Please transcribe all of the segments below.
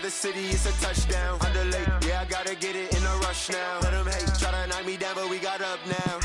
the city, it's a touchdown. Underlay, yeah, I gotta get it in a rush now. Let them hate, try to knock me down, but we got up now.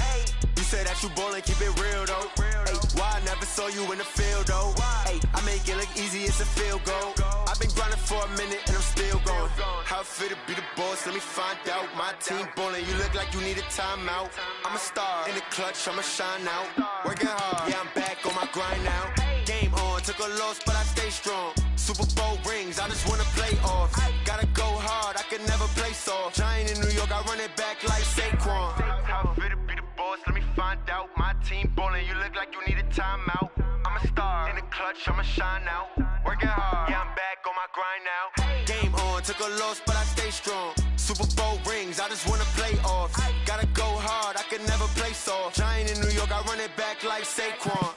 You say that you ballin', keep it real though. Hey, why I never saw you in the field though? Hey, I make it look easy, it's a field goal. I've been grinding for a minute and I'm still going. How it feel to be the boss, let me find out. My team ballin', you look like you need a timeout. I'm a star, in the clutch, I'ma shine out. Working hard, yeah, I'm back on my grind now. Game on, took a loss, but I stay strong. Super Bowl rings, I just wanna play off. Gotta go hard, I can never play soft. Giant in New York, I run it back like Saquon. How it feel to be the boss, let me find out. My team ballin', you look like you need a timeout. I'm a star, in the clutch, I'ma shine out. Working hard, yeah, I'm back on my grind now. Game on, took a loss, but I stay strong. Super Bowl rings, I just wanna play off. Gotta go hard, I can never play soft. Giant in New York, I run it back like Saquon.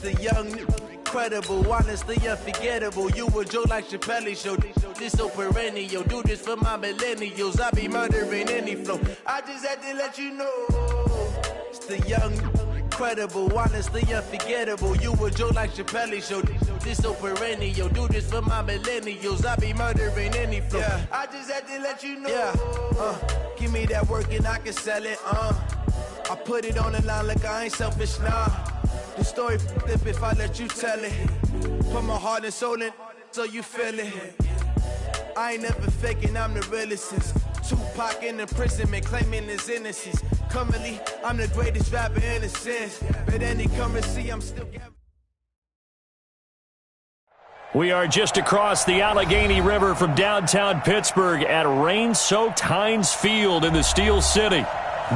The young, incredible, honestly unforgettable. You a joke like Chappelle Show. This so perennial. Do this for my millennials. I be murdering any flow. I just had to let you know. It's the young, incredible, honestly unforgettable. You a joke like Chappelle Show. This so perennial. Do this for my millennials. I be murdering any flow. Yeah. I just had to let you know. Yeah. Give me that work and I can sell it. I put it on the line like I ain't selfish, nah. The story flip if I let you tell it. Put my heart and soul in so you feel it. I ain't never faking, I'm the realest since Tupac in imprisonment, claiming his innocence. Currently, I'm the greatest rapper in a sense. But any currency, I'm still gathering. We are just across the Allegheny River from downtown Pittsburgh at rain-soaked Heinz Field in the Steel City.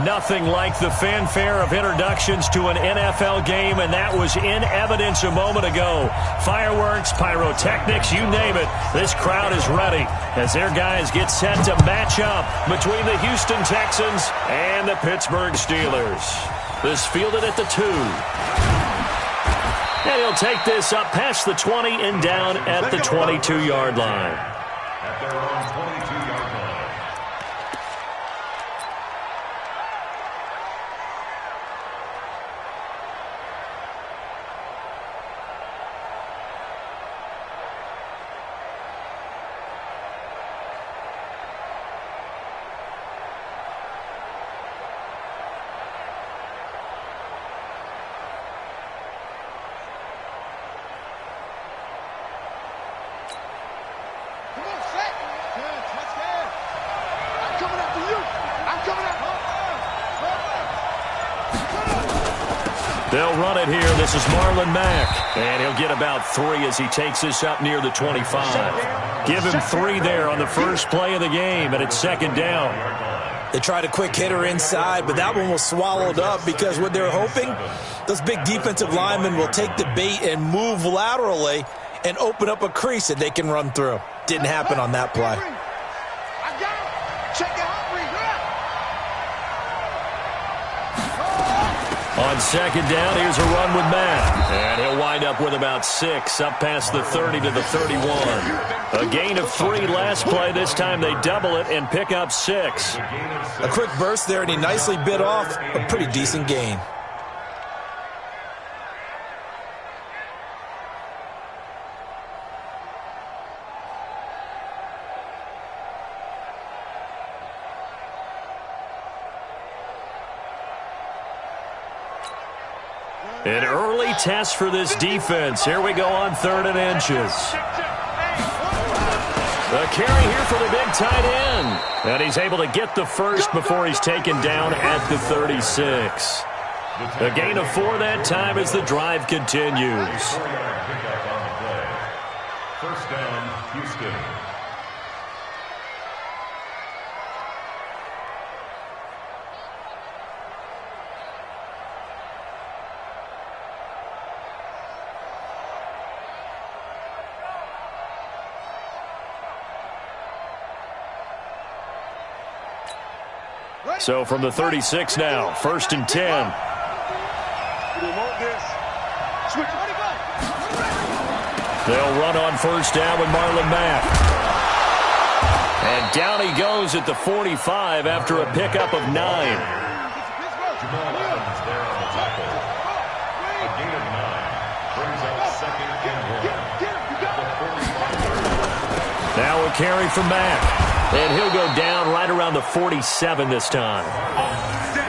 Nothing like the fanfare of introductions to an NFL game, and that was in evidence a moment ago. Fireworks, pyrotechnics, you name it. This crowd is ready as their guys get set to match up between the Houston Texans and the Pittsburgh Steelers. This fielded at the 2. And he'll take this up past the 20 and down at the 22-yard line. At their own 22-yard line. They'll run it here. This is Marlon Mack. And he'll get about 3 as he takes this up near the 25. Give him 3 there on the first play of the game, and it's second down. They tried a quick hitter inside, but that one was swallowed up because what they're hoping, those big defensive linemen will take the bait and move laterally and open up a crease that they can run through. Didn't happen on that play. On second down, here's a run with Matt. And he'll wind up with about 6, up past the 30 to the 31. A gain of 3 last play. This time they double it and pick up 6. A quick burst there, and he nicely bit off a pretty decent gain. An early test for this defense. Here we go on 3rd and inches. The carry here for the big tight end. And he's able to get the first before he's taken down at the 36. A gain of 4 that time as the drive continues. First down, Houston. So from the 36 now, 1st and 10. They'll run on 1st down with Marlon Mack. And down he goes at the 45 after a pickup of 9. Now a carry from Mack. And he'll go down right around the 47 this time.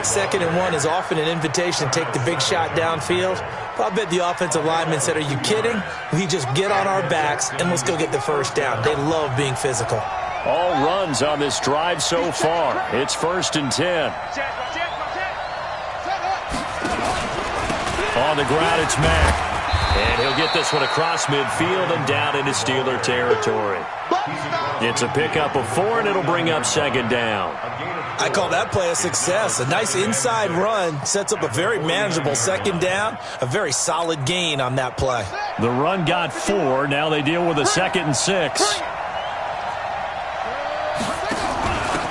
2nd and 1 is often an invitation to take the big shot downfield. But I bet the offensive lineman said, are you kidding? We just get on our backs and let's go get the 1st down. They love being physical. All runs on this drive so far. It's 1st and 10. On the ground, it's Mack. And he'll get this one across midfield and down into Steeler territory. It's a pickup of 4, and it'll bring up 2nd down. I call that play a success. A nice inside run sets up a very manageable 2nd down. A very solid gain on that play. The run got 4. Now they deal with a 2nd and 6.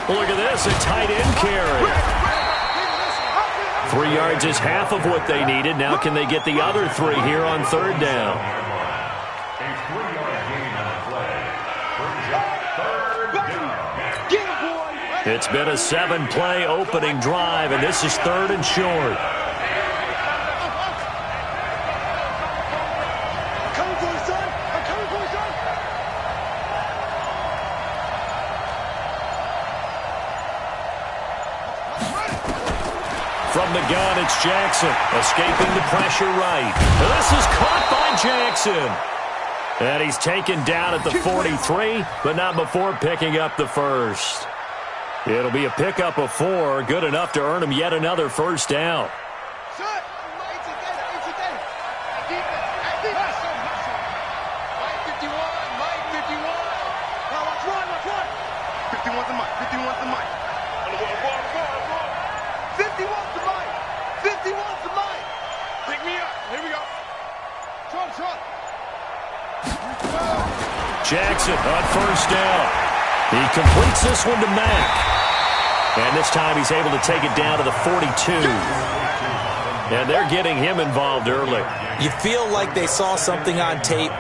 Look at this, a tight end carry. 3 yards is half of what they needed. Now can they get the other 3 here on 3rd down? A 3-yard gain on the play. Brings up 3rd down. It's been a 7-play opening drive, and this is 3rd and short. From the gun, it's Jackson, escaping the pressure right. This is caught by Jackson. And he's taken down at the 43, but not before picking up the 1st. It'll be a pickup of 4, good enough to earn him yet another 1st down. Jackson on 1st down. He completes this one to Mack. And this time he's able to take it down to the 42. And they're getting him involved early. You feel like they saw something on tape,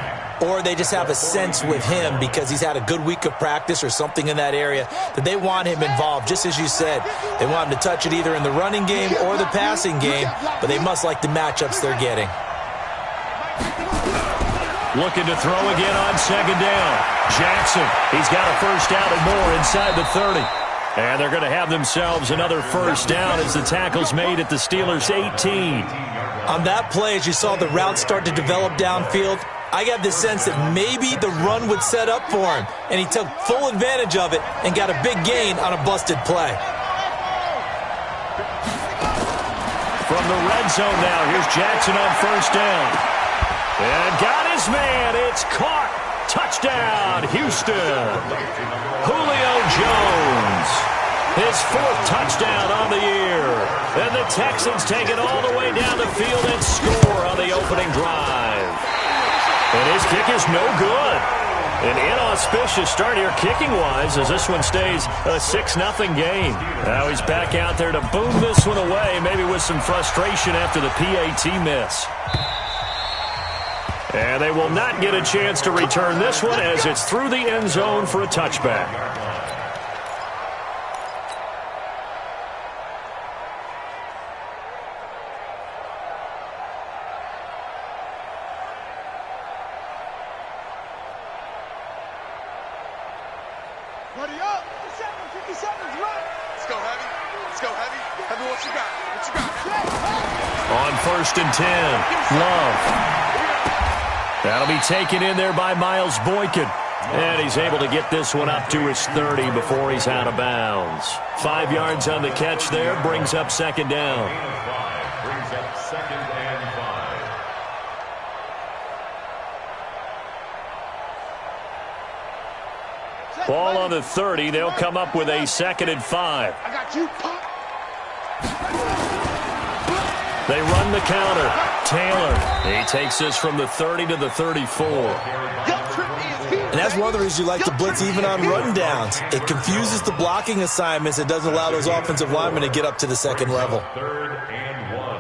or they just have a sense with him because he's had a good week of practice or something in that area that they want him involved. Just as you said, they want him to touch it either in the running game or the passing game, but they must like the matchups they're getting. Looking to throw again on 2nd down. Jackson, he's got a 1st down and more inside the 30. And they're going to have themselves another 1st down as the tackle's made at the Steelers' 18. On that play, as you saw the route start to develop downfield, I got the sense that maybe the run would set up for him, and he took full advantage of it and got a big gain on a busted play. From the red zone now, here's Jackson on 1st down. And got his man. It's caught. Touchdown, Houston. Julio Jones. His 4th touchdown on the year. And the Texans take it all the way down the field and score on the opening drive. And his kick is no good. An inauspicious start here kicking-wise as this one stays a 6-0 game. Now he's back out there to boom this one away, maybe with some frustration after the PAT miss. And they will not get a chance to return this one as it's through the end zone for a touchback. Buddy up. 50 seconds, run. Let's go, Heavy. Let's go, Heavy. Heavy, what you got? What you got? On 1st and 10, Love. That'll be taken in there by Miles Boykin. And he's able to get this one up to his 30 before he's out of bounds. 5 yards on the catch there, brings up 2nd down. Brings up 2nd and 5. Ball on the 30. They'll come up with a 2nd and 5. I got you, pop. They run the counter. Taylor, he takes this from the 30 to the 34. Yo, Trip is here. And that's one of the reasons you like to blitz even on run downs. It confuses the blocking assignments. It doesn't allow those offensive linemen to get up to the second level. 3rd and 1.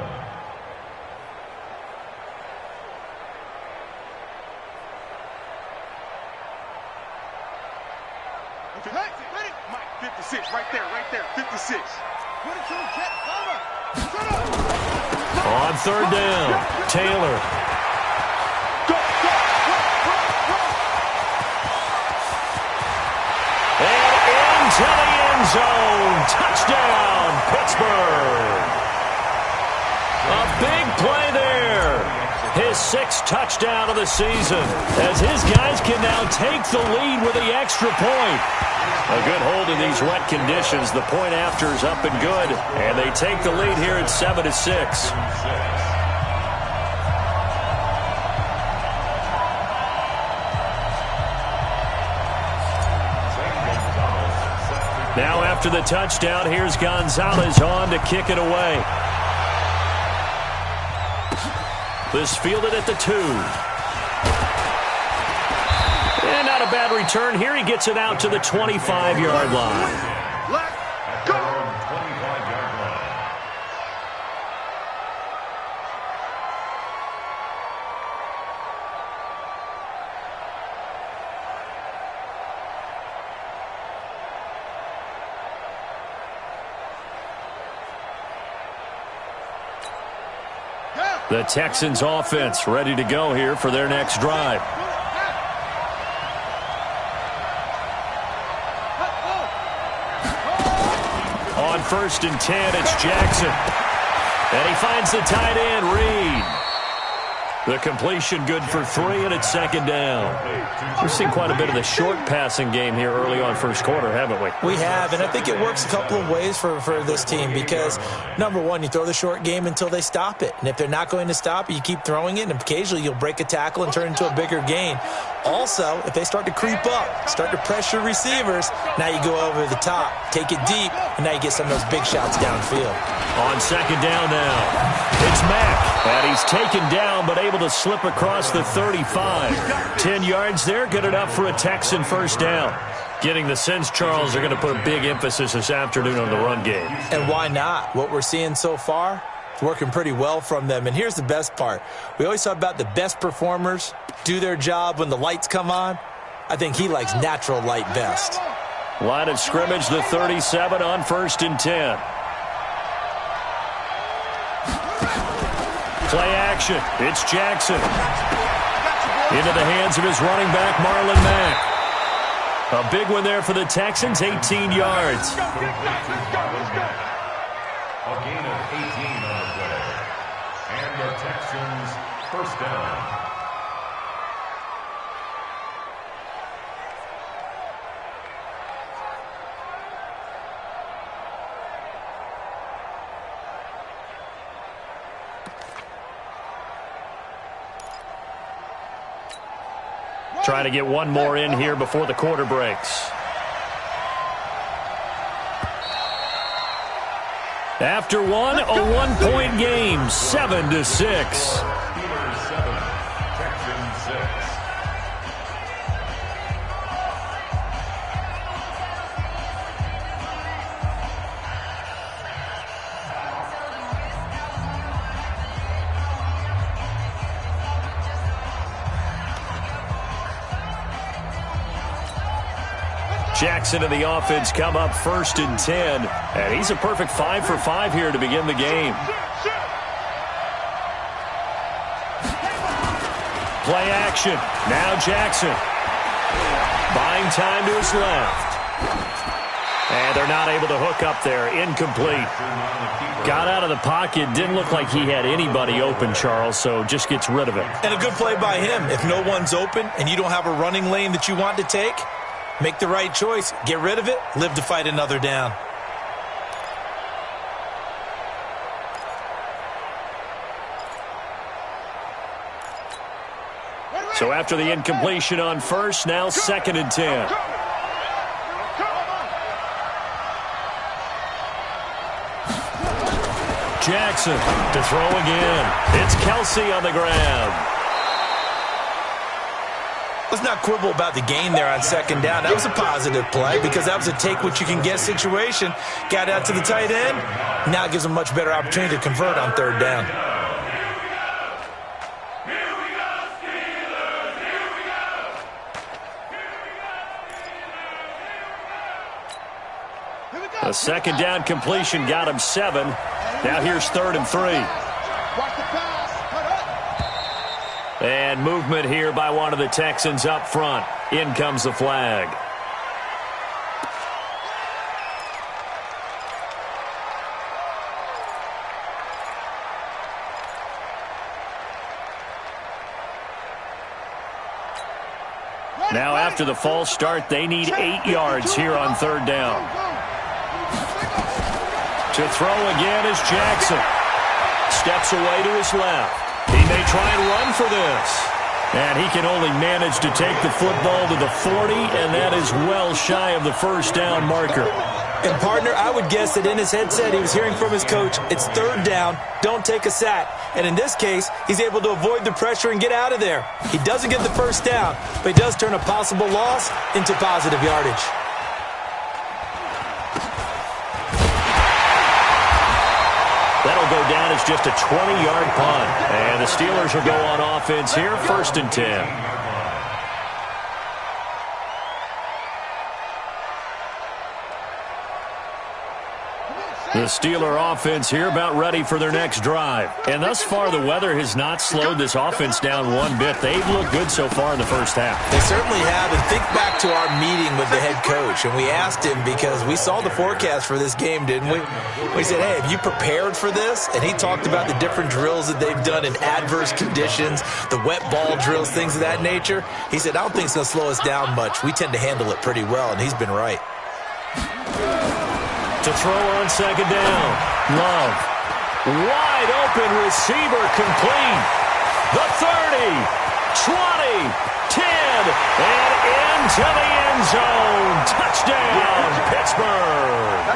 Hey, ready? Mike, 56, right there, 56. On 3rd down, Taylor. And into the end zone. Touchdown, Pittsburgh. A big play there. His 6th touchdown of the season, as his guys can now take the lead with the extra point. A good hold in these wet conditions. The point after is up and good, and they take the lead here at 7-6. Now after the touchdown, here's Gonzalez on to kick it away. This fielded at the 2. And not a bad return here. He gets it out to the 25-yard line. Let's go! 25-yard line. The Texans offense ready to go here for their next drive. On 1st and 10, it's Jackson. And he finds the tight end, Reed. The completion good for 3, and it's 2nd down. We've seen quite a bit of the short passing game here early on first quarter, haven't we? We have, and I think it works a couple of ways for this team because, number one, you throw the short game until they stop it. And if they're not going to stop it, you keep throwing it, and occasionally you'll break a tackle and turn it into a bigger gain. Also, if they start to creep up, start to pressure receivers, now you go over the top, take it deep, and now you get some of those big shots downfield. On 2nd down now, it's Mack, and he's taken down but able to slip across the 35. 10 yards there, good enough for a Texan first down. Getting the sense, Charles, they're going to put a big emphasis this afternoon on the run game. And why not? What we're seeing so far, it's working pretty well from them. And here's the best part. We always talk about the best performers do their job when the lights come on. I think he likes natural light best. Line of scrimmage, the 37 on 1st and 10. Play action. It's Jackson. Into the hands of his running back, Marlon Mack. A big one there for the Texans, 18 yards. A gain of 18 on the play. And the Texans first down. Trying to get one more in here before the quarter breaks. After one, a 1-point game, 7-6. Steelers 7, Texans 6. Jackson and the offense come up 1st and 10. And he's a perfect 5 for 5 here to begin the game. Play action. Now Jackson. Buying time to his left. And they're not able to hook up there. Incomplete. Got out of the pocket. Didn't look like he had anybody open, Charles, so just gets rid of it. And a good play by him. If no one's open and you don't have a running lane that you want to take, make the right choice. Get rid of it. Live to fight another down. So after the incompletion on 1st, now 2nd and 10. Jackson to throw again. It's Kelsey on the grab. Let's not quibble about the gain there on second down. That was a positive play because that was a take-what-you-can-get situation. Got out to the tight end. Now it gives them a much better opportunity to convert on third down. A second down completion got him 7. Now here's 3rd and 3. And movement here by one of the Texans up front. In comes the flag. Now after the false start, they need 8 yards here on third down. To throw again is Jackson. Steps away to his left. He may try and run for this. And he can only manage to take the football to the 40, and that is well shy of the first down marker. And, partner, I would guess that in his headset he was hearing from his coach, it's third down, don't take a sack. And in this case, he's able to avoid the pressure and get out of there. He doesn't get the first down, but he does turn a possible loss into positive yardage. That'll go down as just a 20-yard punt. And the Steelers will go on offense here, 1st and 10. The Steeler offense here about ready for their next drive. And thus far, the weather has not slowed this offense down one bit. They've looked good so far in the first half. They certainly have. And think back to our meeting with the head coach. And we asked him, because we saw the forecast for this game, didn't we? We said, hey, have you prepared for this? And he talked about the different drills that they've done in adverse conditions, the wet ball drills, things of that nature. He said, I don't think it's going to slow us down much. We tend to handle it pretty well, and he's been right. To throw on second down. Love. Wide open receiver complete. The 30, 20, 10, and into the end zone. Touchdown, Pittsburgh.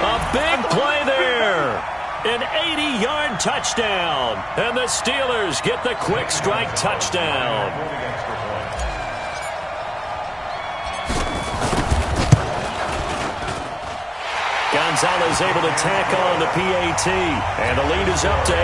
A big play there. An 80-yard touchdown. And the Steelers get the quick strike touchdown. Gonzalez able to tack on the PAT, and the lead is up to 8.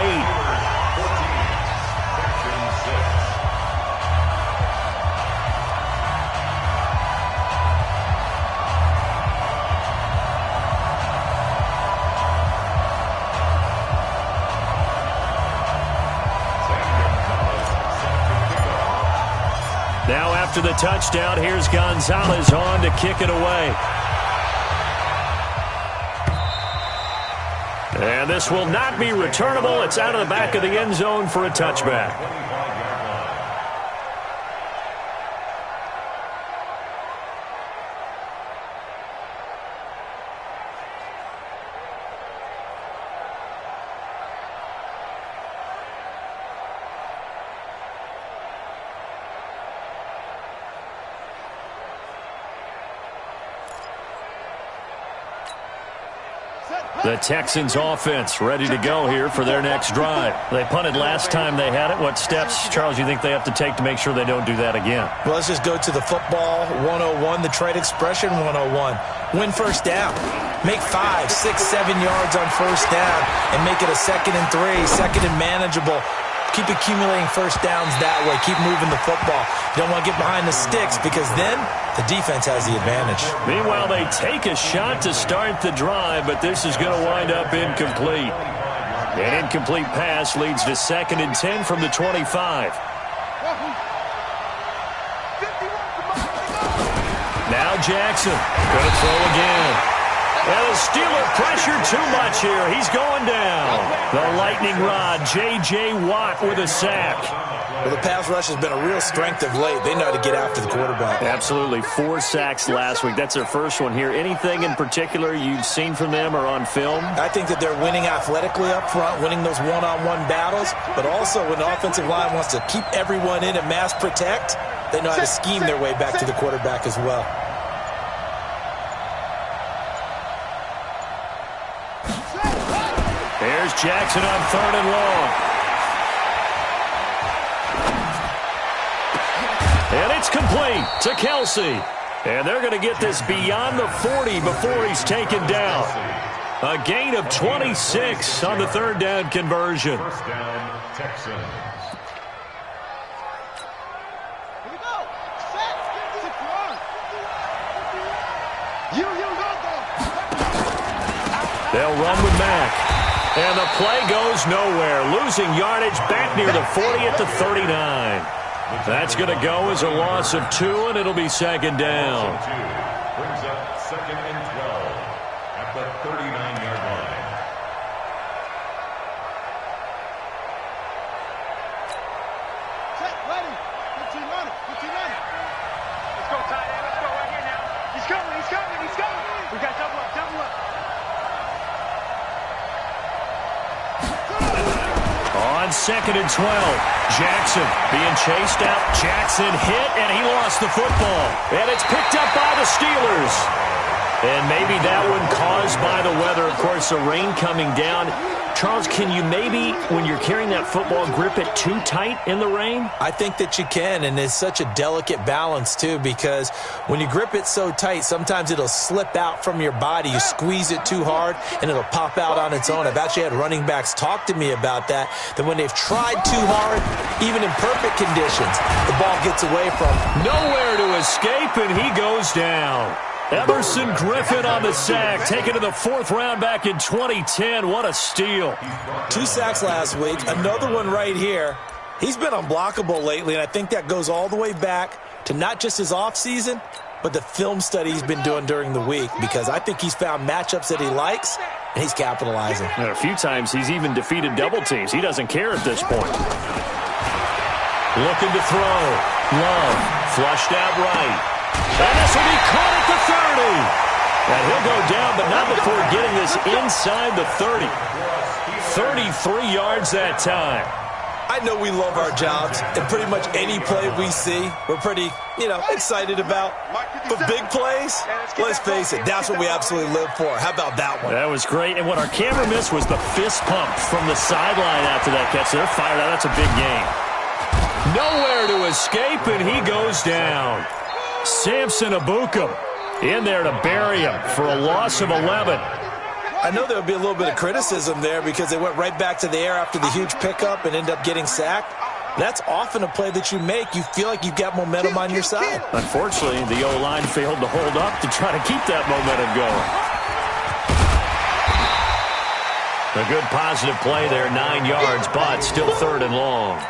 Now after the touchdown, here's Gonzalez on to kick it away. And this will not be returnable. It's out of the back of the end zone for a touchback. The Texans offense ready to go here for their next drive. They punted last time they had it. What steps, Charles, you think they have to take to make sure they don't do that again? Well, let's just go to the football 101, the trade expression 101. Win first down. Make 5, 6, 7 yards on first down and make it a 2nd and 3, 2nd and manageable. Keep accumulating first downs that way. Keep moving the football. You don't want to get behind the sticks because then the defense has the advantage. Meanwhile, they take a shot to start the drive, but this is going to wind up incomplete. An incomplete pass leads to 2nd and 10 from the 25. Now Jackson going to throw again. And the Steeler pressure too much here. He's going down. The lightning rod, J.J. Watt with a sack. Well, the pass rush has been a real strength of late. They know how to get after the quarterback. Absolutely. 4 sacks last week. That's their first one here. Anything in particular you've seen from them or on film? I think that they're winning athletically up front, winning those one-on-one battles, but also when the offensive line wants to keep everyone in and mass protect, they know how to scheme their way back to the quarterback as well. There's Jackson on 3rd and long. And complete to Kelsey. And they're going to get this beyond the 40 before he's taken down. A gain of 26 on the third down conversion. First down, Texans. Here we go. Set. They'll run with Mack. And the play goes nowhere. Losing yardage back near the 40 at the 39. That's going to go as a loss of 2, and it'll be second down. Brings up second and 12 at the 39-yard line. Set, ready. 15 running. Let's go, tight end. Let's go right here now. He's coming. We got double up. On second and 12, Jackson being chased out. Jackson hit, and he lost the football. And it's picked up by the Steelers. And maybe that one caused by the weather. Of course, the rain coming down. Charles, can you maybe, when you're carrying that football, grip it too tight in the rain? I think that you can, and it's such a delicate balance, too, because when you grip it so tight, sometimes it'll slip out from your body. You squeeze it too hard, and it'll pop out on its own. I've actually had running backs talk to me about that when they've tried too hard, even in perfect conditions, the ball gets away from them. Nowhere to escape, and he goes down. Emerson Griffin on the sack, taken to the 4th round back in 2010. What a steal. 2 sacks last week, another one right here. He's been unblockable lately, and I think that goes all the way back to not just his offseason, but the film study he's been doing during the week, because I think he's found matchups that he likes, and he's capitalizing. And a few times he's even defeated double teams. He doesn't care at this point. Looking to throw. Love, flushed out right. And this will be caught at the 30. And he'll go down, but not before getting this inside the 30. 33 yards that time. I know we love our jobs, and pretty much any play we see, we're pretty, excited about. But big plays, let's face it, that's what we absolutely live for. How about that one? That was great. And what our camera missed was the fist pump from the sideline after that catch. They're fired out. That's a big game. Nowhere to escape, and he goes down. Samson Abukum in there to bury him for a loss of 11. I know there would be a little bit of criticism there because they went right back to the air after the huge pickup and end up getting sacked. That's often a play that you make. You feel like you've got momentum on your side. Unfortunately, the O-line failed to hold up to try to keep that momentum going. A good positive play there, 9 yards, but still 3rd and long.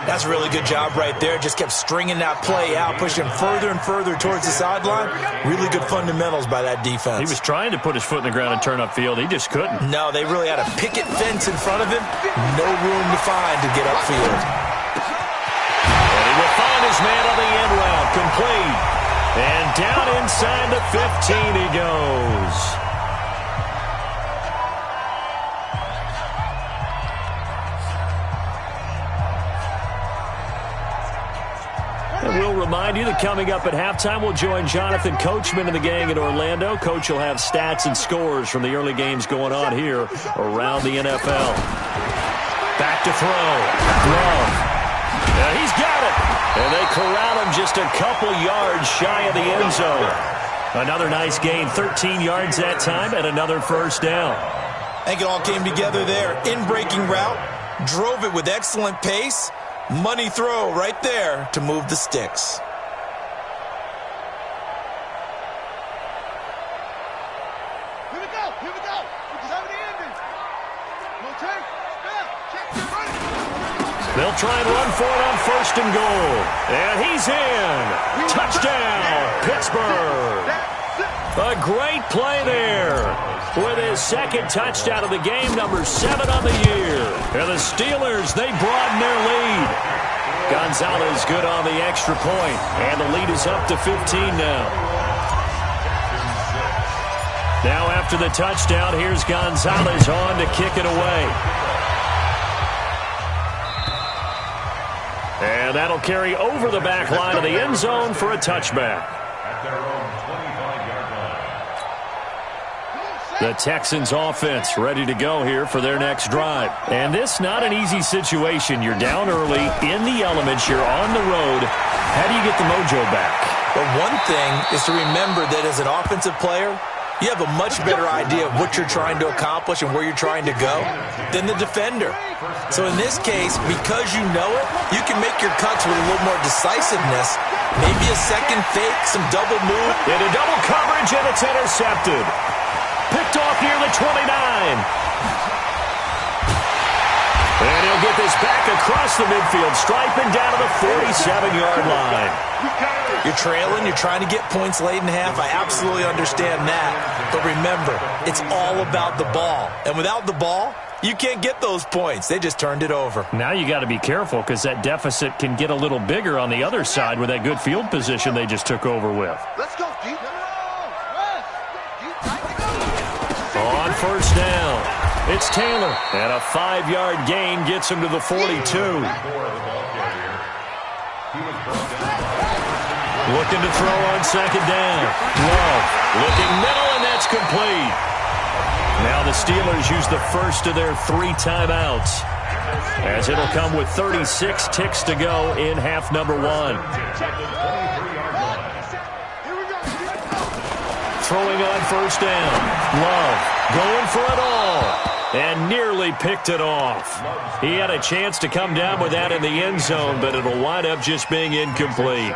That's a really good job right there. Just kept stringing that play out, pushing further and further towards the sideline. Really good fundamentals by that defense. He was trying to put his foot in the ground and turn upfield. He just couldn't. No, they really had a picket fence in front of him. No room to find to get upfield. And he will find his man on the end route. Complete. And down inside the 15 he goes. And we'll remind you that coming up at halftime, we'll join Jonathan Coachman and the gang in Orlando. Coach will have stats and scores from the early games going on here around the NFL. Back to throw. Love. And he's got it. And they corral him just a couple yards shy of the end zone. Another nice gain, 13 yards that time, and another first down. I think it all came together there. In-breaking route, drove it with excellent pace. Money throw right there to move the sticks. Here we go. We just have the ending. No take. Check your running. They'll try and run for it on 1st and goal. And he's in. Touchdown, Pittsburgh. A great play there with his 2nd touchdown of the game, number 7 on the year. And the Steelers, they broaden their lead. Gonzalez good on the extra point, and the lead is up to 15 now. Now after the touchdown, here's Gonzalez on to kick it away. And that'll carry over the back line of the end zone for a touchback. At their own 25-yard line. Come on, set. The Texans offense ready to go here for their next drive. And this not an easy situation. You're down early, in the elements, you're on the road. How do you get the mojo back? Well, one thing is to remember that as an offensive player, you have a much better idea of what you're trying to accomplish and where you're trying to go than the defender. So in this case, because you know it, you can make your cuts with a little more decisiveness. Maybe a second fake, some double move. Into double coverage, and it's intercepted. Picked off near the 29. And he'll get this back across the midfield stripe and down to the 47-yard line. You're trailing, you're trying to get points late in half. I absolutely understand that. But remember, it's all about the ball. And without the ball, you can't get those points. They just turned it over. Now you got to be careful because that deficit can get a little bigger on the other side with that good field position they just took over with. Let's go, deep. On first down, it's Taylor. And a 5-yard gain gets him to the 42. Looking to throw on second down. Love looking middle, and that's complete. Now the Steelers use the first of their 3 timeouts, as it'll come with 36 ticks to go in half number 1. Throwing on first down. Love going for it all, and nearly picked it off. He had a chance to come down with that in the end zone, but it'll wind up just being incomplete.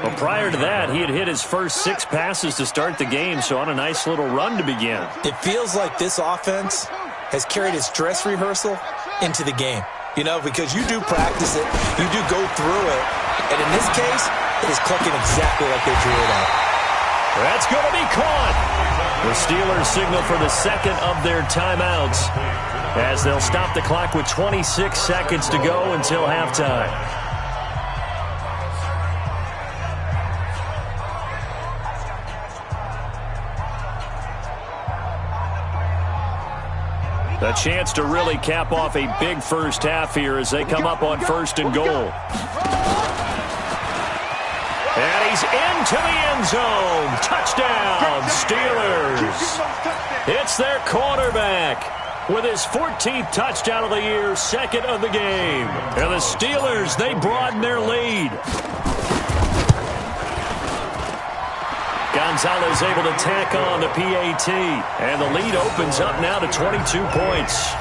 Well, prior to that, he had hit his first 6 passes to start the game, so on a nice little run to begin. It feels like this offense has carried its dress rehearsal into the game. You know, because you do practice it, you do go through it, and in this case, it is clicking exactly like they drew it up. That's going to be caught. The Steelers signal for the second of their timeouts, as they'll stop the clock with 26 seconds to go until halftime. A chance to really cap off a big first half here as they come up on first and goal. And he's into the end zone. Touchdown, Steelers. It's their quarterback with his 14th touchdown of the year, second of the game. And the Steelers, they broaden their lead. Gonzalez able to tack on the PAT, and the lead opens up now to 22 points.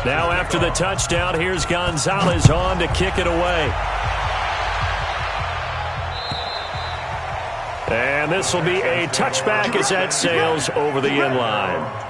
Now after the touchdown, here's Gonzalez on to kick it away. And this will be a touchback as that sails over the end line.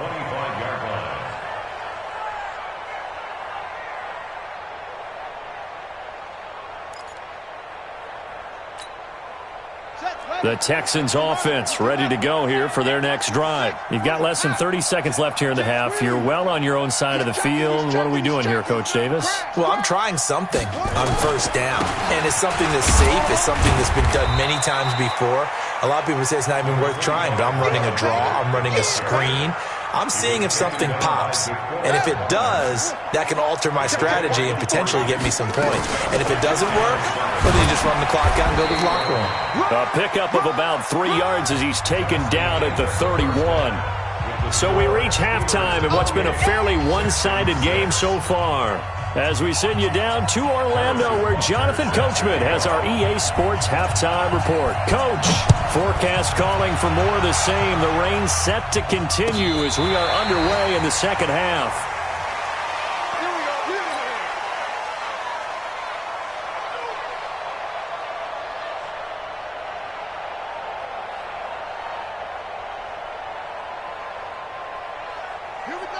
The Texans offense ready to go here for their next drive. You've got less than 30 seconds left here in the half. You're well on your own side of the field. What are we doing here, Coach Davis? Well, I'm trying something on first down, and it's something that's safe. It's something that's been done many times before. A lot of people say it's not even worth trying, but I'm running a draw. I'm running a screen. I'm seeing if something pops, and if it does, that can alter my strategy and potentially get me some points. And if it doesn't work, well, then you just run the clock out and go to the locker room. A pickup of about 3 yards as he's taken down at the 31. So we reach halftime in what's been a fairly one-sided game so far, as we send you down to Orlando, where Jonathan Coachman has our EA Sports halftime report. Coach, forecast calling for more of the same. The rain set to continue as we are underway in the second half.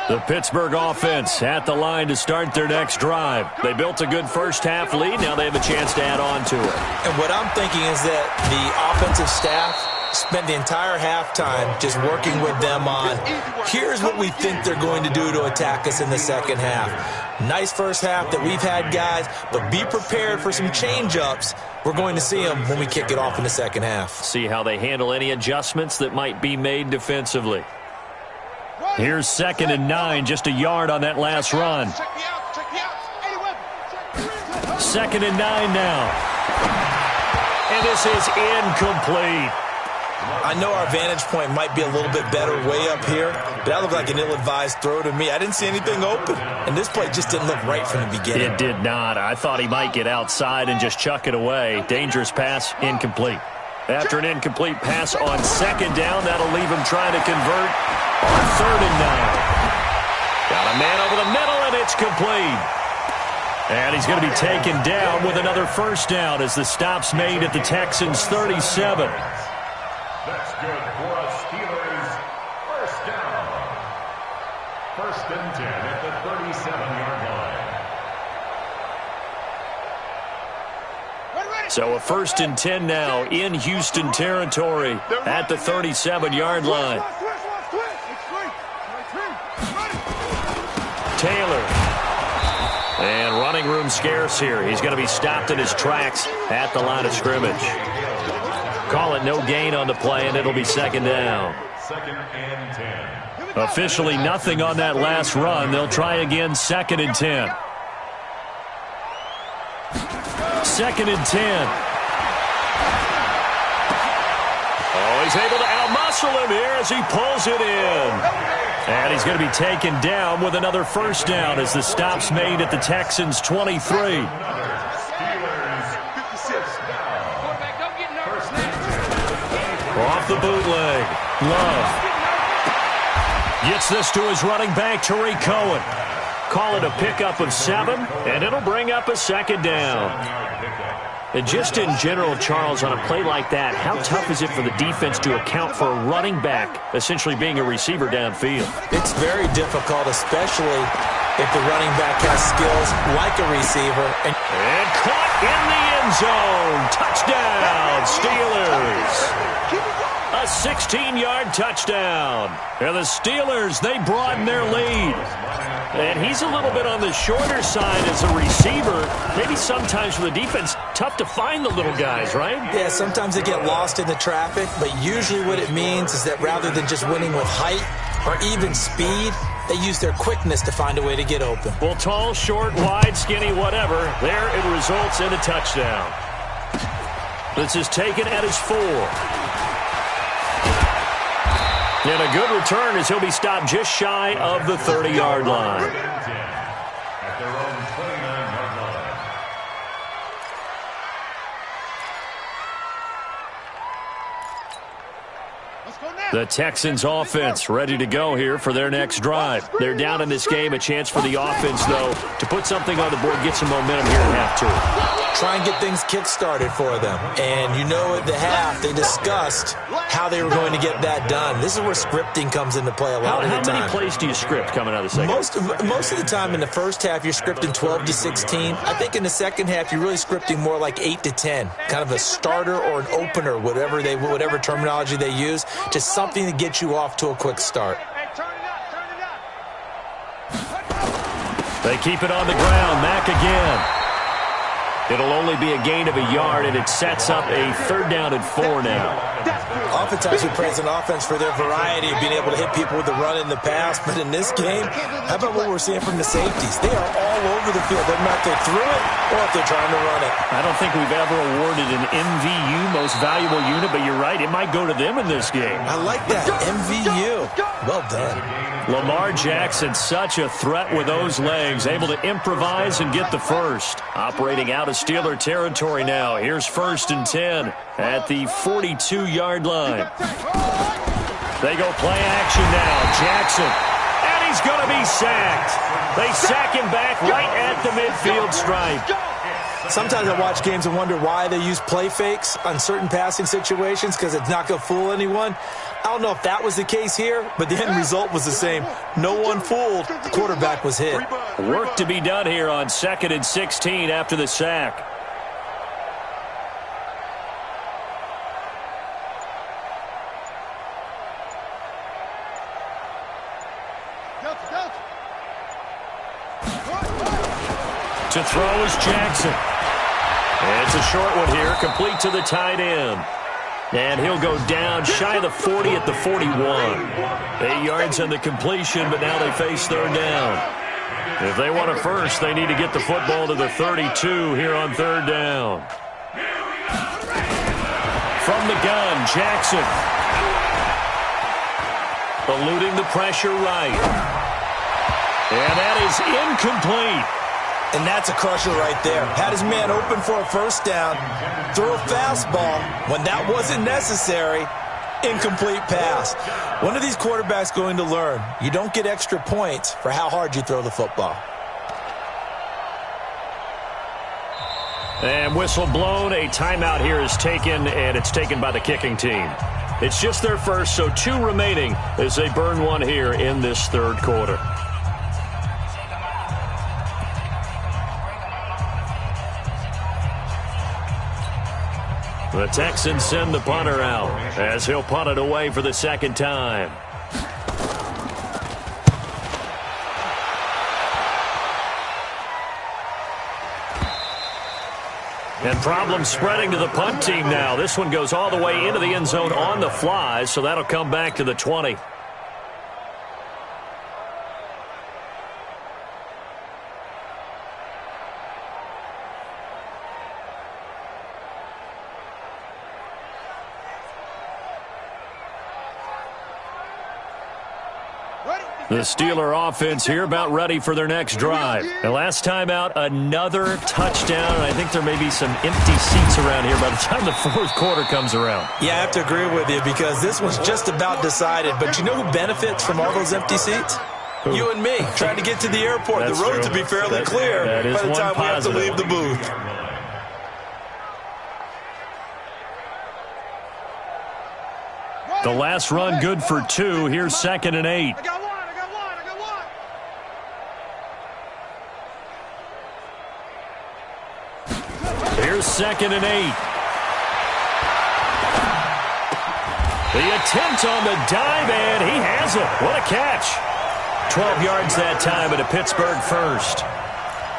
The Pittsburgh offense at the line to start their next drive. They built a good first half lead. Now they have a chance to add on to it. And what I'm thinking is that the offensive staff spent the entire halftime just working with them on, here's what we think they're going to do to attack us in the second half. Nice first half that we've had, guys, but be prepared for some change-ups. We're going to see them when we kick it off in the second half. See how they handle any adjustments that might be made defensively. Here's 2nd and 9, just a yard on that last run. 2nd and 9 now. And this is incomplete. I know our vantage point might be a little bit better way up here, but that looked like an ill-advised throw to me. I didn't see anything open, and this play just didn't look right from the beginning. It did not. I thought he might get outside and just chuck it away. Dangerous pass, incomplete. After an incomplete pass on 2nd down, that'll leave him trying to convert on 3rd and 9. Got a man over the middle, and it's complete. And he's going to be taken down with another first down as the stop's made at the Texans' 37. That's good for a Steelers first down. 1st and 10 at the 37-yard line. So a 1st and 10 now in Houston territory at the 37-yard line. Taylor. And running room scarce here. He's going to be stopped in his tracks at the line of scrimmage. Call it no gain on the play, and it'll be 2nd down. 2nd and 10. Officially nothing on that last run. They'll try again, 2nd and 10. 2nd and 10. Oh, he's able to outmuscle him here as he pulls it in. And he's going to be taken down with another first down as the stop's made at the Texans' 23. Off the bootleg. Love gets this to his running back, Tariq Cohen. Call it a pickup of 7, and it'll bring up a 2nd down. And just in general, Charles, on a play like that, how tough is it for the defense to account for a running back essentially being a receiver downfield? It's very difficult, especially if the running back has skills like a receiver. And caught in the end zone. Touchdown, Steelers. A 16-yard touchdown. And the Steelers, they broaden their lead. And he's a little bit on the shorter side as a receiver. Maybe sometimes for the defense, tough to find the little guys, right? Yeah, sometimes they get lost in the traffic, but usually what it means is that rather than just winning with height or even speed, they use their quickness to find a way to get open. Well, tall, short, wide, skinny, whatever, there it results in a touchdown. This is taken at his 4. And a good return as he'll be stopped just shy of the 30-yard line. At their own 29-yard line. The Texans offense ready to go here for their next drive. They're down in this game. A chance for the offense, though, to put something on the board, get some momentum here at half-2. Try and get things kick-started for them. And you know at the half, they discussed how they were going to get that done. This is where scripting comes into play a lot of the time. How many plays do you script coming out of the second? Most of the time in the first half, you're scripting 12 to 16. I think in the second half, you're really scripting more like 8 to 10. Kind of a starter or an opener, whatever terminology they use. Just something to get you off to a quick start. They keep it on the ground. Mack again. It'll only be a gain of a yard, and it sets up a 3rd down and 4 now. Oftentimes we praise an offense for their variety of being able to hit people with the run in the pass, but in this game, how about what we're seeing from the safeties? They are all over the field. Doesn't matter if they threw it or if they're trying to run it. I don't think we've ever awarded an MVU, most valuable unit, but you're right, it might go to them in this game. I like that, MVU. Well done. Lamar Jackson, such a threat with those legs, able to improvise and get the first. Operating out of Steeler territory now. Here's 1st and 10 at the 42-yard line. They go play action now. Jackson, and he's going to be sacked. They sack him back right at the midfield stripe. Sometimes I watch games and wonder why they use play fakes on certain passing situations because it's not going to fool anyone. I don't know if that was the case here, but the end result was the same. No one fooled. The quarterback was hit. Work to be done here on 2nd and 16 after the sack. To throw is Jackson. And it's a short one here, complete to the tight end. And he'll go down shy of the 40 at the 41. 8 yards on the completion, but now they face third down. If they want a first, they need to get the football to the 32 here on third down. From the gun, Jackson. Eluding the pressure right. And that is incomplete. And that's a crusher right there. Had his man open for a first down, throw a fastball when that wasn't necessary, incomplete pass. One of these quarterbacks going to learn, you don't get extra points for how hard you throw the football. And whistle blown, a timeout here is taken, and it's taken by the kicking team. It's just their first, so 2 remaining as they burn one here in this third quarter. The Texans send the punter out as he'll punt it away for the second time. And problems spreading to the punt team now. This one goes all the way into the end zone on the fly, so that'll come back to the 20. The Steeler offense here about ready for their next drive. And last time out, another touchdown. And I think there may be some empty seats around here by the time the fourth quarter comes around. Yeah, I have to agree with you because this one's just about decided. But you know who benefits from all those empty seats? Who? You and me, trying to get to the airport. That's the road true. to be fairly clear by the time we have to leave the booth. The last run good for 2. Here's 2nd and 8. Here's 2nd and 8. The attempt on the dive, and he has it. What a catch. 12 yards that time at a Pittsburgh first.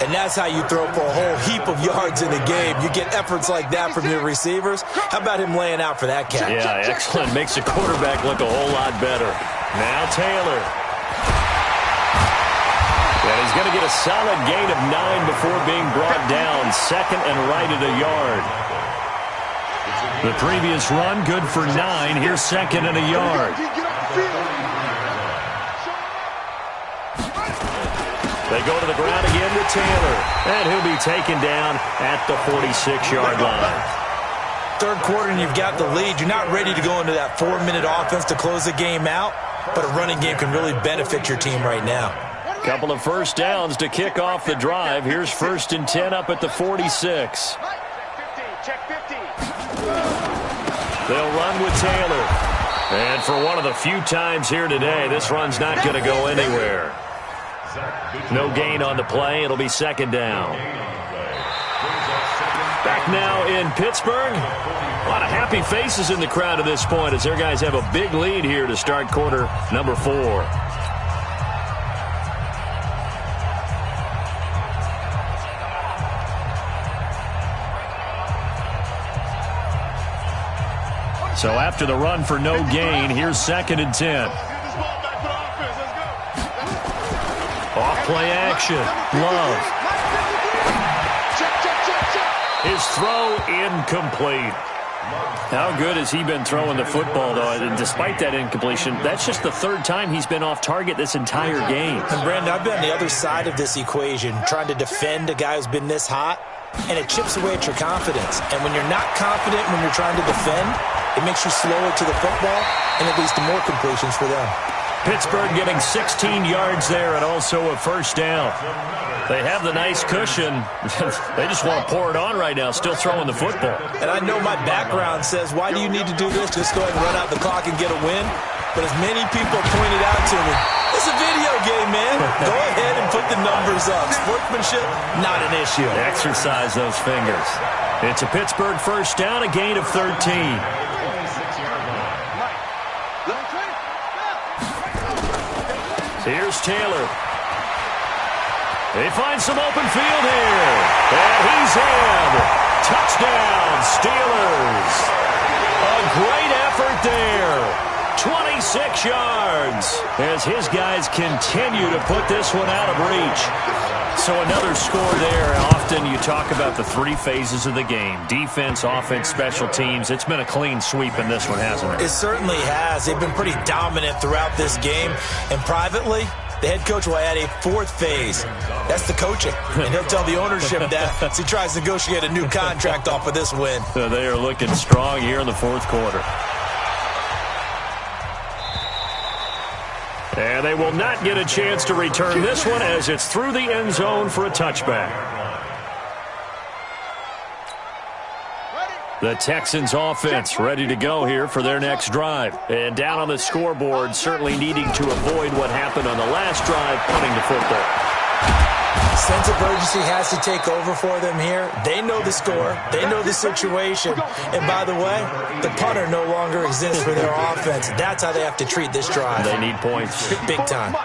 And that's how you throw for a whole heap of yards in a game. You get efforts like that from your receivers. How about him laying out for that catch? Yeah, excellent. Makes the quarterback look a whole lot better. Now Taylor. And he's going to get a solid gain of 9 before being brought down. 2nd and right at a yard. The previous run good for 9. Here's 2nd and a yard. They go to the ground again with Taylor. And he'll be taken down at the 46-yard line. Third quarter and you've got the lead. You're not ready to go into that 4-minute offense to close the game out. But a running game can really benefit your team right now. Couple of first downs to kick off the drive. Here's 1st and 10 up at the 46. They'll run with Taylor. And for one of the few times here today, this run's not going to go anywhere. No gain on the play. It'll be 2nd down. Back now in Pittsburgh. A lot of happy faces in the crowd at this point as their guys have a big lead here to start quarter number 4. So after the run for no gain, here's 2nd and 10. Off play action. Love. His throw incomplete. How good has he been throwing the football, though? And despite that incompletion, that's just the 3rd time he's been off target this entire game. And Brandon, I've been on the other side of this equation, trying to defend a guy who's been this hot, and it chips away at your confidence. And when you're not confident when you're trying to defend, it makes you slower to the football, and it leads to more completions for them. Pittsburgh getting 16 yards there and also a first down. They have the nice cushion. They just want to pour it on right now, still throwing the football. And I know my background says, why do you need to do this? Just go ahead and run out the clock and get a win. But as many people pointed out to me, it's a video game, man. Go ahead and put the numbers up. Sportsmanship, not an issue. Exercise those fingers. It's a Pittsburgh first down, a gain of 13. Here's Taylor. They find some open field here. And he's in. Touchdown, Steelers. A great effort there. 26 yards as his guys continue to put this one out of reach. So another score there. Often you talk about the three phases of the game. Defense, offense, special teams. It's been a clean sweep in this one, hasn't it? It certainly has. They've been pretty dominant throughout this game. And privately, the head coach will add a fourth phase. That's the coaching. And he'll tell the ownership that as he tries to negotiate a new contract off of this win. So they are looking strong here in the fourth quarter. And they will not get a chance to return this one as it's through the end zone for a touchback. The Texans offense ready to go here for their next drive. And down on the scoreboard, certainly needing to avoid what happened on the last drive, punting the football. Sense of urgency has to take over for them here. They know the score. They know the situation. And by the way, the punter no longer exists for their offense. That's how they have to treat this drive. They need points. Big time.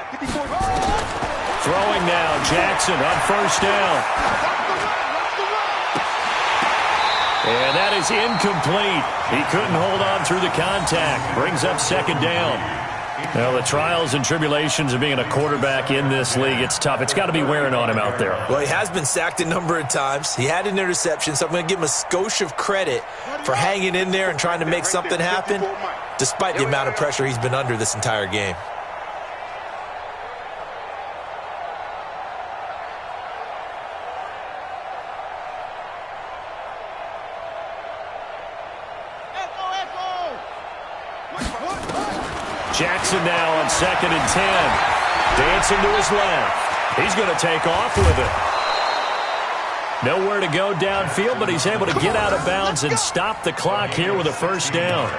Throwing now, Jackson on first down. And that is incomplete. He couldn't hold on through the contact. Brings up second down. Well, the trials and tribulations of being a quarterback in this league, it's tough. It's got to be wearing on him out there. Well, he has been sacked a number of times. He had an interception, so I'm going to give him a skosh of credit for hanging in there and trying to make something happen, despite the amount of pressure he's been under this entire game. Jackson now on 2nd and 10. Dancing to his left. He's going to take off with it. Nowhere to go downfield, but he's able to get out of bounds and stop the clock here with a first down.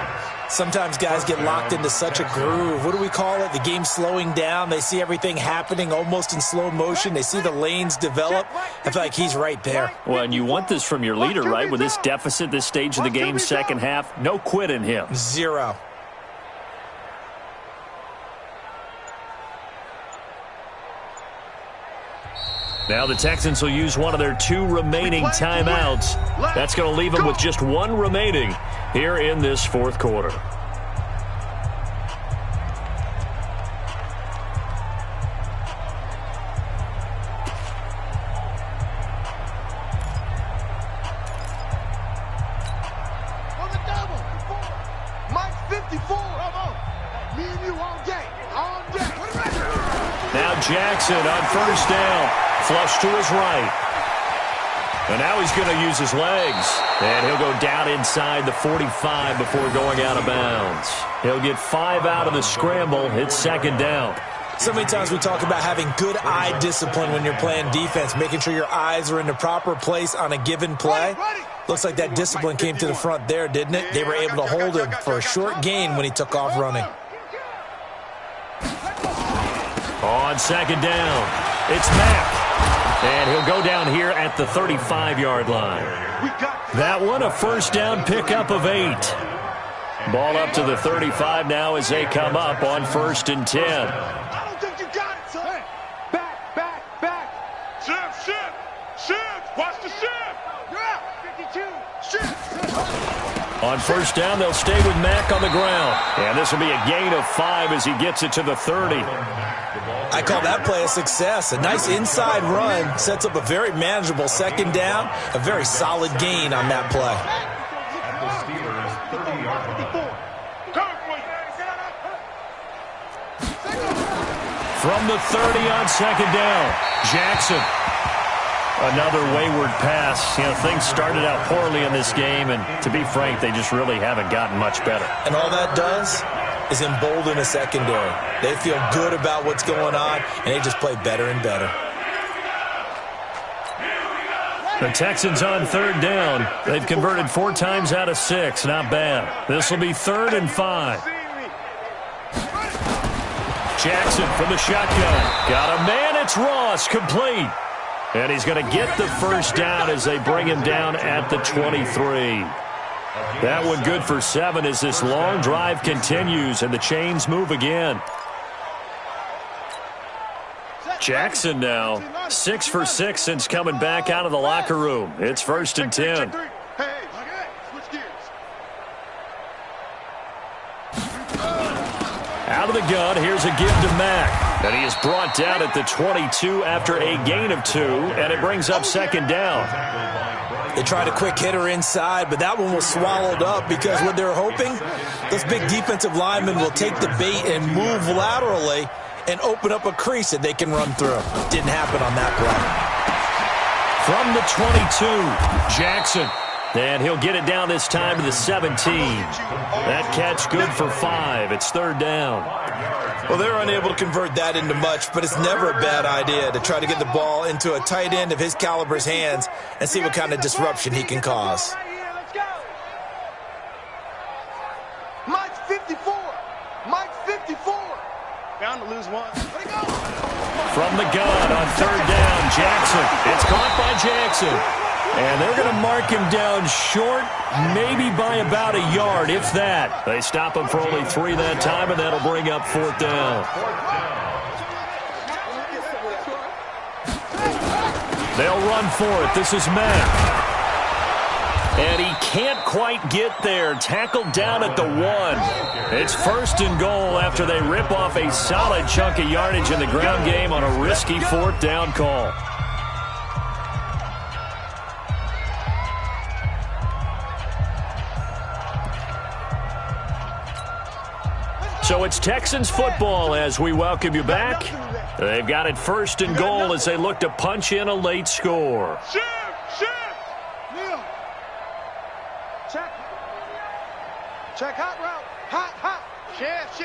Sometimes guys get locked into such a groove. What do we call it? The game's slowing down. They see everything happening almost in slow motion. They see the lanes develop. I feel like he's right there. Well, and you want this from your leader, right? With this deficit, this stage of the game, second half, no quit in him. Zero. Now the Texans will use one of their 2 remaining timeouts. That's going to leave them with just 1 remaining here in this fourth quarter. On the double. Mike 54. Me and you all day. All day. Now Jackson on first down. Flush to his right. And now he's going to use his legs. And he'll go down inside the 45 before going out of bounds. He'll get 5 out of the scramble. It's second down. So many times we talk about having good eye discipline when you're playing defense, making sure your eyes are in the proper place on a given play. Looks like that discipline came to the front there, didn't it? They were able to hold him for a short gain when he took off running. On second down, it's Mack. And he'll go down here at the 35-yard line. That one, a first down pickup of 8. Ball up to the 35 now as they come up on 1st and 10. I don't think you got it, son. Back. Shift. Watch the shift. You're out. 52. Shift. On first down, they'll stay with Mack on the ground. And this will be a gain of 5 as he gets it to the 30. I call that play a success. A nice inside run sets up a very manageable second down. A very solid gain on that play. At the Steelers' 30-yard line. From the 30 on second down, Jackson. Another wayward pass. You know, things started out poorly in this game, and to be frank, they just really haven't gotten much better. And all that does is embolden a secondary. They feel good about what's going on, and they just play better and better. The Texans on third down. They've converted 4 times out of 6. Not bad. This will be 3rd and 5. Jackson from the shotgun. Got a man. It's Ross. Complete. And he's going to get the first down as they bring him down at the 23. That one good for 7 as this long drive continues and the chains move again. Jackson now 6 for 6 since coming back out of the locker room. It's 1st and 10. Out of the gun, here's a give to Mack. And he is brought down at the 22 after a gain of 2, and it brings up 2nd down. They tried a quick hitter inside, but that one was swallowed up because what they're hoping, those big defensive linemen will take the bait and move laterally and open up a crease that they can run through. Didn't happen on that play. From the 22, Jackson. And he'll get it down this time to the 17. That catch good for 5. It's 3rd down. Well, they're unable to convert that into much, but it's never a bad idea to try to get the ball into a tight end of his caliber's hands and see what kind of disruption he can cause. Mike's 54. Mike's 54. Bound to lose 1. From the gun on 3rd down, Jackson. It's caught by Jackson. And they're going to mark him down short, maybe by about a yard, if that. They stop him for only 3 that time, and that'll bring up 4th down. They'll run for it. This is Mack. And he can't quite get there. Tackled down at the 1. It's 1st and goal after they rip off a solid chunk of yardage in the ground game on a risky 4th down call. So it's Texans football as we welcome you back. They've got it 1st and goal as they look to punch in a late score. Shift! Check. Check hot route. Hot. Shift.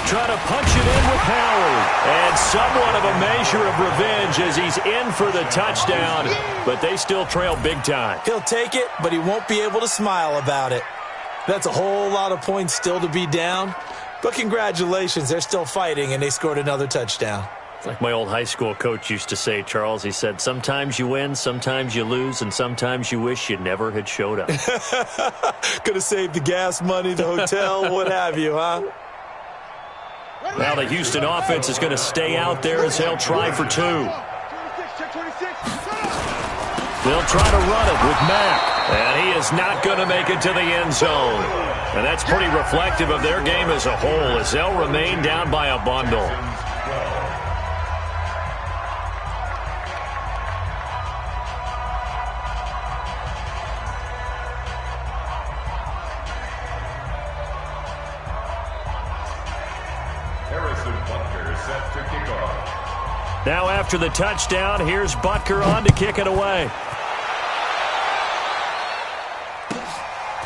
Try to punch it in with Howard. And somewhat of a measure of revenge as he's in for the touchdown. But they still trail big time. He'll take it, but he won't be able to smile about it. That's a whole lot of points still to be down. But congratulations, they're still fighting, and they scored another touchdown. It's like my old high school coach used to say, Charles. He said, sometimes you win, sometimes you lose, and sometimes you wish you never had showed up. Could have saved the gas money, the hotel, what have you, huh? Now the Houston offense is going to stay out there as they'll try for 2. They'll try to run it with Mack. And he is not going to make it to the end zone. And that's pretty reflective of their game as a whole as they'll remain down by a bundle. Now after the touchdown, here's Butker on to kick it away.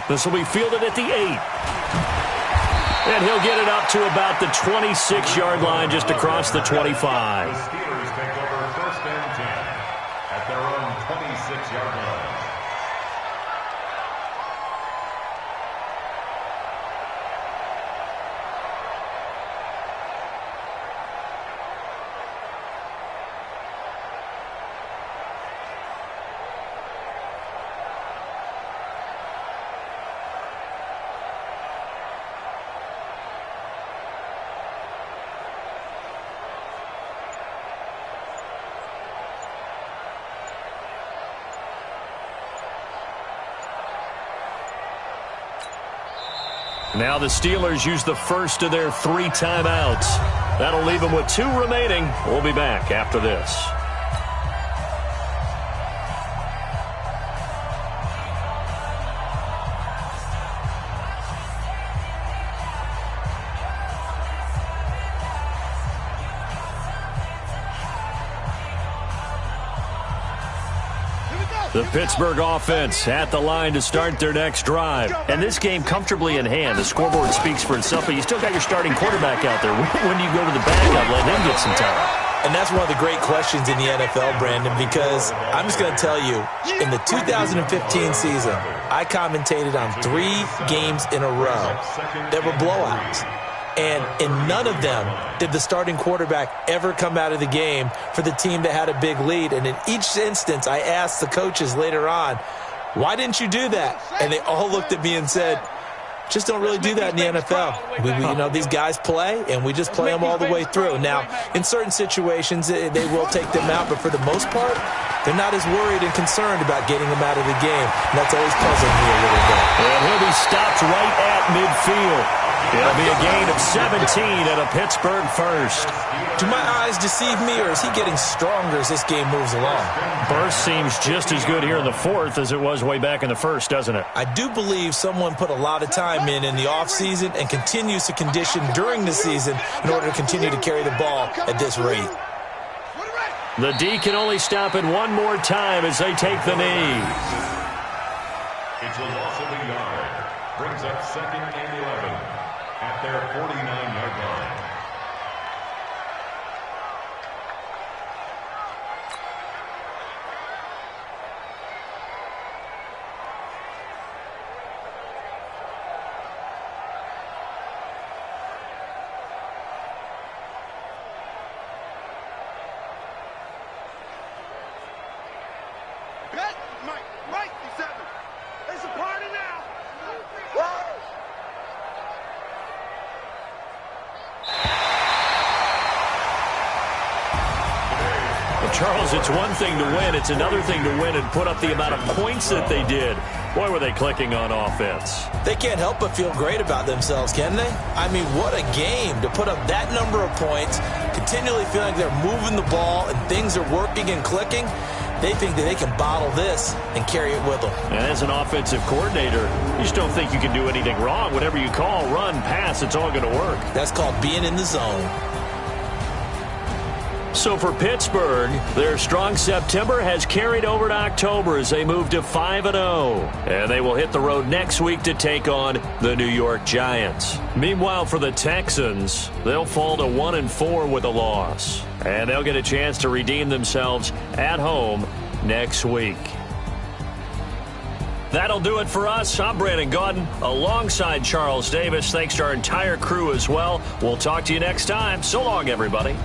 This will be fielded at the 8. And he'll get it up to about the 26-yard line just across the 25. The Steelers take over 1st and 10 at their own 26-yard line. Now the Steelers use the first of their 3 timeouts. That'll leave them with 2 remaining. We'll be back after this. The Pittsburgh offense at the line to start their next drive. And this game comfortably in hand. The scoreboard speaks for itself, but you still got your starting quarterback out there. When do you go to the backup, let him get some time? And that's one of the great questions in the NFL, Brandon, because I'm just going to tell you, in the 2015 season, I commentated on 3 games in a row that were blowouts. And in none of them did the starting quarterback ever come out of the game for the team that had a big lead. And in each instance, I asked the coaches later on, why didn't you do that? And they all looked at me and said, Just don't really do that in the NFL. These guys play, and we just play them all the way through. Now, in certain situations, they will take them out, but for the most part, they're not as worried and concerned about getting them out of the game. And that's always puzzled me a little bit. And he'll be stopped right at midfield. It'll be a gain of 17 and a Pittsburgh first. Do my eyes deceive me, or is he getting stronger as this game moves along? Burst seems just as good here in the fourth as it was way back in the first, doesn't it? I do believe someone put a lot of time in the offseason and continues to condition during the season in order to continue to carry the ball at this rate. The D can only stop it one more time as they take the knee. It's a loss of a yard. Brings up 2nd and 11 at their 49-yard line. Mike, 7. It's a party now. Well, Charles, it's one thing to win. It's another thing to win and put up the amount of points that they did. Boy, were they clicking on offense. They can't help but feel great about themselves, can they? I mean, what a game to put up that number of points, continually feeling like they're moving the ball and things are working and clicking. They think that they can bottle this and carry it with them. And as an offensive coordinator, you just don't think you can do anything wrong. Whatever you call, run, pass, it's all going to work. That's called being in the zone. So for Pittsburgh, their strong September has carried over to October as they move to 5-0. And they will hit the road next week to take on the New York Giants. Meanwhile, for the Texans, they'll fall to 1-4 with a loss. And they'll get a chance to redeem themselves at home next week. That'll do it for us. I'm Brandon Gaudin alongside Charles Davis. Thanks to our entire crew as well. We'll talk to you next time. So long, everybody.